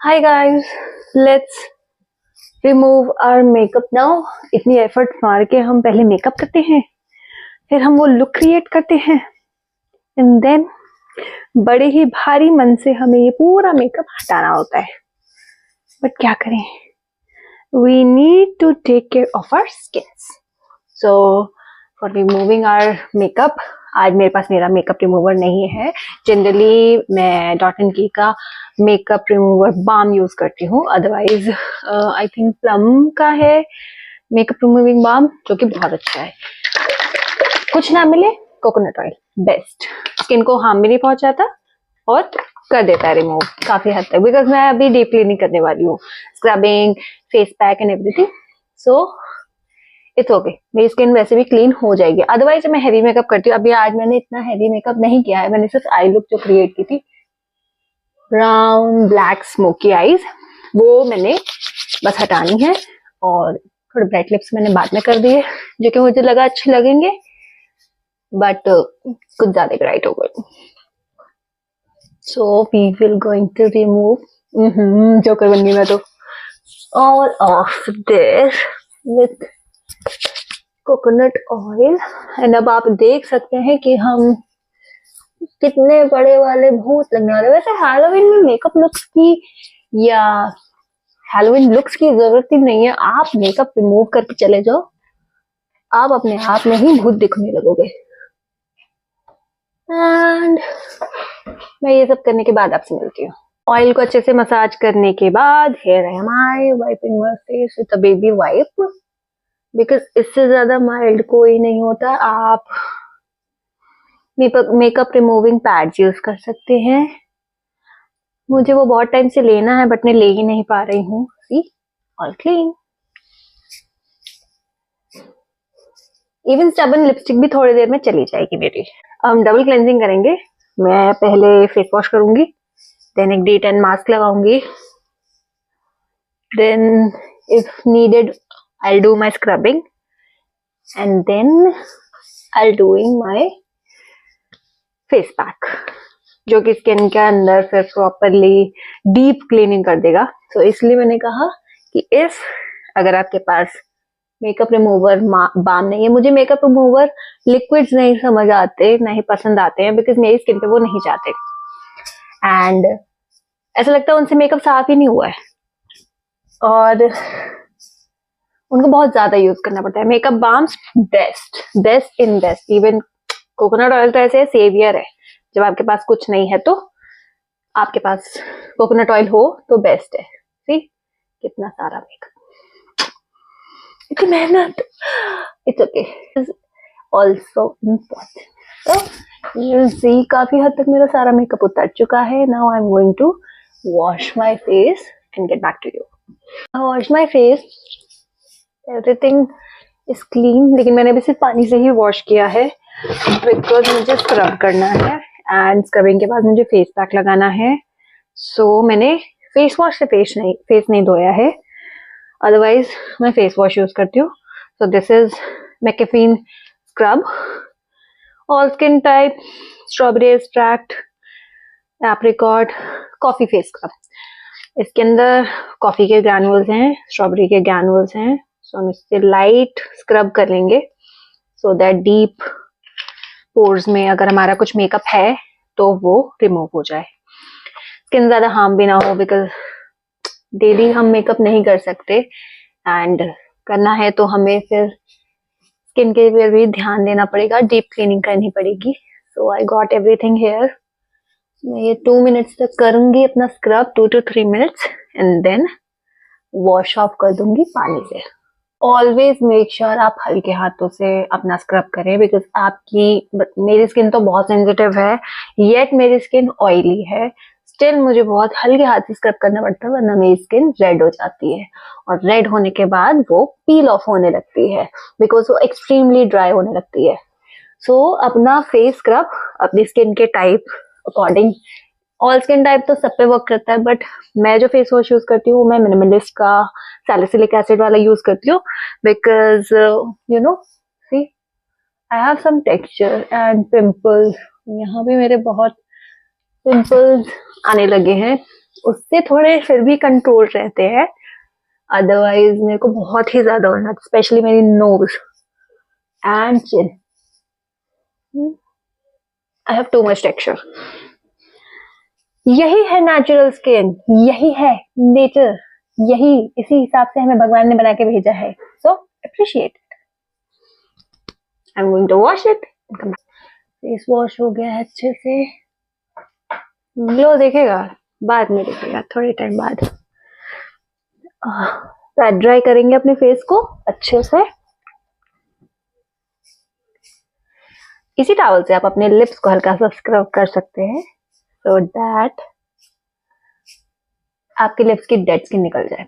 Hi guys, let's remove our makeup now. इतनी effort मार के हम पहले मेकअप करते हैं, फिर हम वो लुक क्रिएट करते हैं एंड देन बड़े ही भारी मन से हमें ये पूरा मेकअप हटाना होता है। बट क्या करें, we need to take care of our skins. So for removing our makeup, आज मेरे पास मेरा मेकअप रिमूवर नहीं है। जनरली मैं डॉट एंड की का मेकअप रिमूवर बाम यूज करती हूँ, अदरवाइज आई थिंक प्लम का है मेकअप रिमूविंग बाम, जो कि बहुत अच्छा है। कुछ ना मिले, कोकोनट ऑयल बेस्ट, स्किन को हार्म भी नहीं पहुंचाता और कर देता है रिमूव काफी हद तक। बिकॉज मैं अभी डीप क्लीनिंग करने वाली हूँ, scrubbing, face pack and everything, so it's okay. मेरी स्किन वैसे भी क्लीन हो जाएगी। अदरवाइज मैं हैवी मेकअप करती हूँ। अभी आज मैंने इतना हैवी मेकअप नहीं किया है, मैंने सिर्फ आई लुक जो क्रिएट की थी, ब्राउन ब्लैक स्मोकी आईज, वो मैंने बस हटानी है। और थोड़े ब्राइट लिप्स मैंने बाद में कर दिए, जो कि मुझे लगा अच्छे लगेंगे, बट कुछ ज्यादा ब्राइट हो गए। So we will going to remove, joker बन गई मैं तो, all of this with coconut oil. And अब आप देख सकते हैं कि हम कितने बड़े वाले भूत लगने वाले। वैसे हैलोवीन में मेकअप लुक्स की या हैलोवीन लुक्स की जरूरत ही नहीं है। आप मेकअप रिमूव करके चले जाओ, आप अपने आप में ही भूत दिखने लगोगे। एंड मैं ये सब करने के बाद आपसे मिलती हूँ। ऑयल को अच्छे से मसाज करने के बाद here am I wiping my face with a baby wipe, because इससे ज्यादा माइल्ड कोई नहीं होता। आप मेकअप रिमूविंग पैड्स यूज कर सकते हैं। मुझे वो बहुत टाइम से लेना है, बट मैं ले ही नहीं पा रही हूँ। See, all clean. Even stubborn lipstick भी थोड़ी देर में चली जाएगी मेरी। हम डबल क्लेंजिंग करेंगे। मैं पहले फेस वॉश करूंगी, देन एक D10 मास्क लगाऊंगी, then if needed I do my scrubbing, and then I doing my face pack, जो कि स्किन के अंदर फिर प्रॉपरली डीप क्लीनिंग कर देगा। तो इसलिए मैंने कहा कि इफ अगर आपके पास मेकअप रिमूवर बाम नहीं है, मुझे मेकअप रिमूवर लिक्विड्स नहीं समझ आते, नहीं पसंद आते हैं, बिकॉज मेरी स्किन पे वो नहीं जाते एंड ऐसा लगता है उनसे मेकअप साफ ही नहीं हुआ है और उनको बहुत ज्यादा यूज करना पड़ता है। Makeup balms best in best. Even coconut oil तो ऐसे सेवियर है, जब आपके पास कुछ नहीं है तो आपके पास कोकोनट ऑयल हो तो बेस्ट है। सी, कितना सारा मेकअप, इतनी मेहनत, इट्स ओके, ऑल्सो इम्पोर्टेंट। तो यू सी, काफी हद तक मेरा सारा मेकअप उतर चुका है। Now I am going to wash my face and get back to you. Wash my face, everything is clean, लेकिन मैंने अभी सिर्फ पानी से ही वॉश किया है बिकॉज मुझे स्क्रब करना है एंड स्क्रबिंग के बाद मुझे फेस पैक लगाना है। सो मैंने फेस वॉश से फेस नहीं धोया है, अदरवाइज मैं फेस वॉश यूज करती हूँ। So this is mCaffeine scrub, all skin type, strawberry extract, apricot, coffee face scrub. इसके अंदर कॉफी के ग्रैनुअल्स हैं, स्ट्रॉबेरी के ग्रैनुअल्स हैं। सो हम इससे लाइट स्क्रब कर लेंगे सो दैट डीप पोर्स में अगर हमारा कुछ मेकअप है तो वो रिमूव हो जाए, स्किन ज्यादा हार्म भी ना हो। बिकॉज डेली हम मेकअप नहीं कर सकते एंड करना है तो हमें फिर स्किन के ऊपर भी ध्यान देना पड़ेगा, डीप क्लीनिंग करनी पड़ेगी। So I got everything here. मैं ये 2 मिनट्स तक करूंगी अपना scrub, 2 to 3 minutes, and then wash off कर दूंगी पानी से। ऑलवेज मेक श्योर आप हल्के हाथों से अपना स्क्रब करें, बिकॉज मेरी स्किन तो बहुत सेंसिटिव है, येट मेरी स्किन ऑयली है, स्टिल मुझे बहुत हल्के हाथ से स्क्रब करना पड़ता है, वरना मेरी स्किन रेड हो जाती है और रेड होने के बाद वो पील ऑफ होने लगती है, बिकॉज वो एक्सट्रीमली ड्राई होने लगती है। सो अपना फेस स्क्रब अपनी स्किन के type according, all skin type तो सब पे वर्क करता है, बट मैं जो फेस वॉश यूज करती हूँ मैं मिनिमलिस्ट का सैलिसिलिक एसिड वाला यूज करती हूँ, because you know, see, I have some texture and pimples. यहाँ भी मेरे बहुत पिंपल्स आने लगे हैं उससे थोड़े फिर भी कंट्रोल रहते हैं, अदरवाइज मेरे को बहुत ही ज्यादा होना, स्पेशली मेरी nose and chin. I have too much texture. यही है नेचुरल स्किन, यही है नेचर, यही इसी हिसाब से हमें भगवान ने बना के भेजा है। So appreciate it. I am going to wash it. Face wash हो गया है अच्छे से। ग्लो देखेगा बाद में, देखेगा थोड़े टाइम बाद। पैट ड्राई करेंगे अपने फेस को अच्छे से। इसी टॉवल से आप अपने लिप्स को हल्का सा स्क्रब कर सकते हैं, सो दैट आपके लिप्स की डेड स्किन निकल जाए।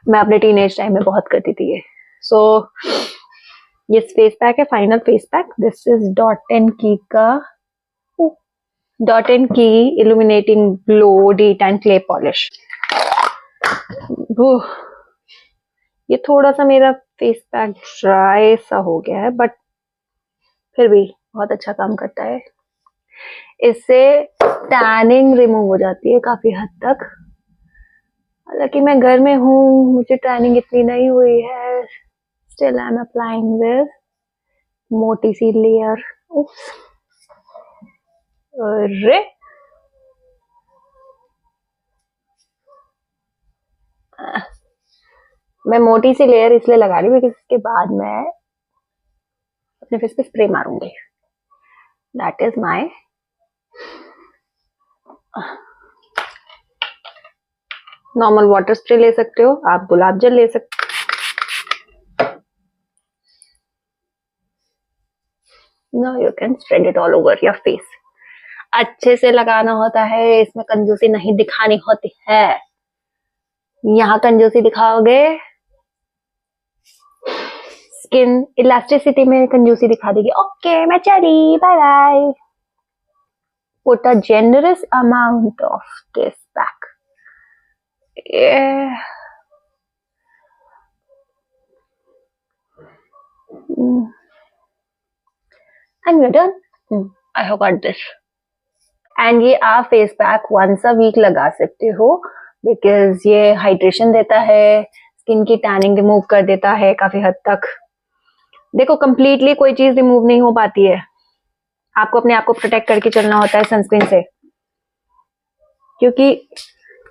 मैं अपने टीनेज टाइम में बहुत करती थी ये। सो ये फेस पैक है, final face pack. This is dot and की का डॉट एंड की illuminating glow D tan clay polish. ये थोड़ा सा मेरा फेस पैक ड्राई सा हो गया है, बट फिर भी बहुत अच्छा काम करता है। इससे टैनिंग रिमूव हो जाती है काफी हद तक। हालांकि मैं घर में हूँ, मुझे टैनिंग इतनी नहीं हुई है। Still I am applying this मोटी सी लेयर। उप्स, अरे मैं मोटी सी लेयर इसलिए लगा रही हूँ क्योंकि इसके बाद मैं अपने फेस पे स्प्रे मारूंगी। That is my normal water spray ले सकते हो आप, गुलाब जल ले सकते हो। No you can spread it all over your face. अच्छे से लगाना होता है, इसमें कंजूसी नहीं दिखानी होती है। यहाँ कंजूसी दिखाओगे स्किन इलास्टिसिटी में कंजूसी दिखा देगी। ओके मैं चली, bye bye. Put a generous amount of this back. Yeah. And we're done. I forgot this. And ये आप face pack once a week लगा सकते हो, बिकॉज ये हाइड्रेशन देता है, स्किन की टैनिंग रिमूव कर देता है काफी हद तक। देखो कंप्लीटली कोई चीज रिमूव नहीं हो पाती है, आपको अपने आप को प्रोटेक्ट करके चलना होता है सनस्क्रीन से, क्योंकि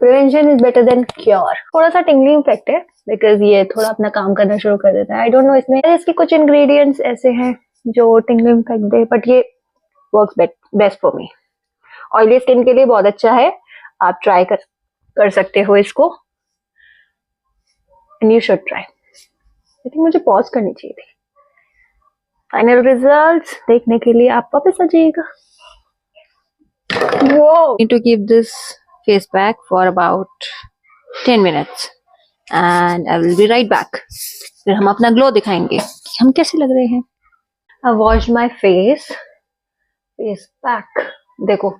prevention is better than cure. थोड़ा सा टिंगलिंग इफेक्ट है बिकॉज ये थोड़ा अपना काम करना शुरू कर देता है। आई डोंट नो इसमें इसके कुछ इंग्रेडिएंट्स ऐसे हैं जो टिंगलिंग इफेक्ट दे, बट ये works best for me. Oily skin के लिए बहुत अच्छा है, आप ट्राई कर सकते हो इसको, and you should try. I think मुझे पॉज करनी चाहिए थी। फाइनल रिजल्ट्स देखने के लिए आप वापस आ जाइएगा। Whoa. Need to keep this face pack for about 10 minutes and I will be right back. फिर हम अपना ग्लो दिखाएंगे कि हम कैसे लग रहे हैं। I washed my face pack। देखो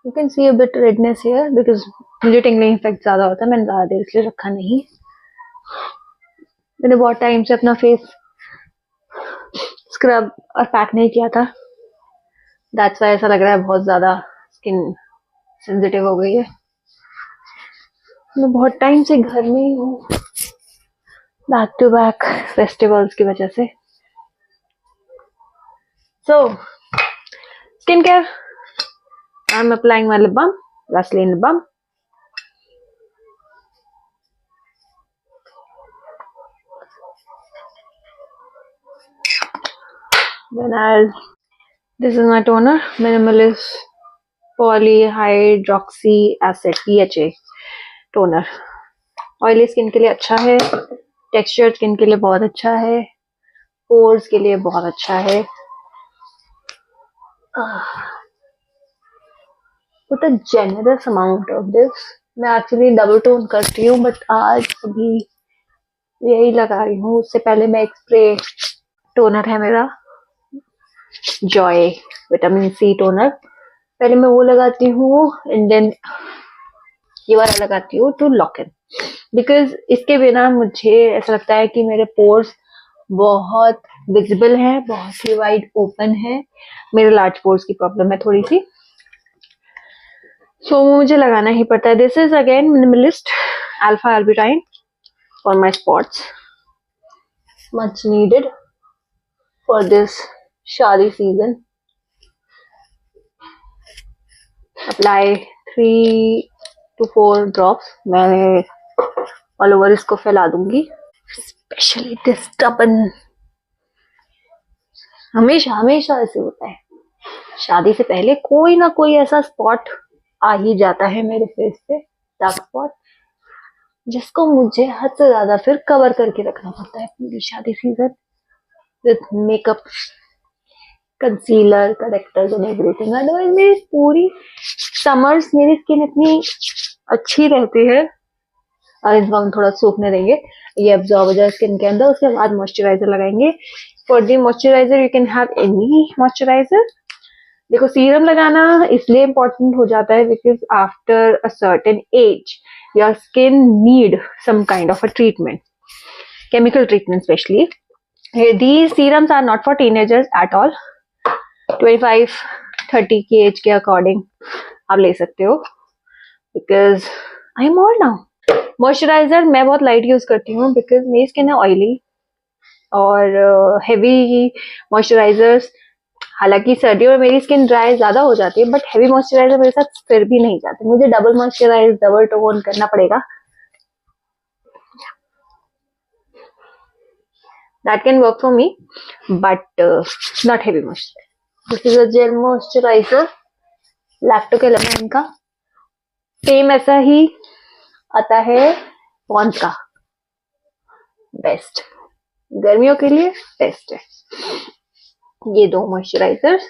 you can see a bit redness here because मुझे tingling इफेक्ट ज्यादा होता है, मैंने ज्यादा देर इसलिए रखा नहीं। मैंने बहुत टाइम से अपना फेस स्क्रब और पैक नहीं किया था, दैट्स वाई ऐसा लग रहा है बहुत ज्यादा स्किन सेंसिटिव हो गई है। मैं बहुत टाइम से घर में ही हूँ, बैक टू बैक फेस्टिवल्स की वजह से। So skin care, I am applying my lip balm, Vaseline lip balm. Then this is my toner, Minimalist Polyhydroxy Acid PHA toner। Oily skin के लिए अच्छा है, टेक्सचर स्किन के लिए बहुत अच्छा है, पोर्स के लिए बहुत अच्छा है। Put a generous amount of this। मैं एक्चुअली डबल टोन करती हूँ, बट आज अभी यही लगा रही हूँ। उससे पहले मैं एक स्प्रे टोनर है मेरा, जॉय विटामिन सी टोनर, पहले मैं वो लगाती हूँ एंड देन ये वाला लगाती हूँ टू लॉक इन, बिकॉज इसके बिना मुझे ऐसा लगता है कि मेरे पोर्स बहुत विजिबल हैं, बहुत ही वाइड ओपन है। मेरे लार्ज पोर्स की प्रॉब्लम है थोड़ी सी, सो मुझे लगाना ही पड़ता है. This is again minimalist alpha arbutin for my spots. Much needed for this शादी सीजन. अप्लाई 3 to 4 ड्रॉप्स. मैं ऑल ओवर इसको फैला दूंगी. स्पेशली दिस टबन. हमेशा हमेशा ऐसे होता है, शादी से पहले कोई ना कोई ऐसा स्पॉट आ ही जाता है मेरे फेस पे, डार्क स्पॉट, जिसको मुझे हद से ज्यादा फिर कवर करके रखना पड़ता है पूरी शादी season with makeup, concealer, characters and everything. Otherwise मेरी पूरी समर्स मेरी स्किन इतनी अच्छी रहती है. और इसको हम थोड़ा सूखने देंगे, ये एब्जॉर्ब हो जाए स्किन के अंदर. उसके बाद मॉइस्चराइजर लगाएंगे. For the moisturiser you can have any moisturiser. देखो सीरम लगाना इसलिए इम्पोर्टेंट हो जाता है because after a certain age your skin need some kind of a treatment, chemical treatment specially. These serums are not for teenagers at all. 25-30 की age के according आप ले सकते हो because I am old now. Moisturiser मैं बहुत light use करती हूँ बिकॉज मेरी स्किन है ऑयली और हेवी मॉइस्चराइजर्स. हालांकि सर्दियों में मेरी स्किन ड्राई ज्यादा हो जाती है बट हेवी मॉइस्चराइजर मेरे साथ फिर भी नहीं जाते. मुझे डबल मॉइस्चराइज, डबल टोन करना पड़ेगा. That can work for me but not heavy moisturizer. This is a gel moisturizer Lacto Calamine का. सेम ऐसा ही आता है पॉन्स का. बेस्ट, गर्मियों के लिए बेस्ट है ये दो moisturisers.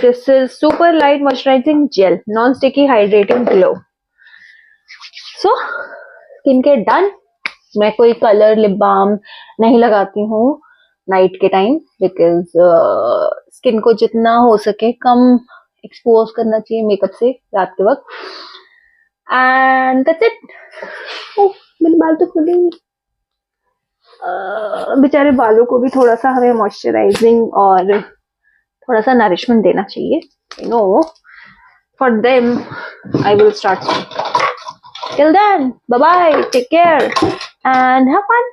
This is super light moisturising gel, non sticky, hydrating, glow. So skin के डन. मैं कोई कलर लिप बाम नहीं लगाती हूँ नाइट के टाइम बिकॉज स्किन को जितना हो सके कम एक्सपोज करना चाहिए मेकअप से रात के वक्त. And that's it. मेरे बाल तो खुले ही. बेचारे बालों को भी थोड़ा सा हमें मॉइस्चराइजिंग और थोड़ा सा नरिशमेंट देना चाहिए. You know, for them I will start. Till then, bye bye, take care and have fun.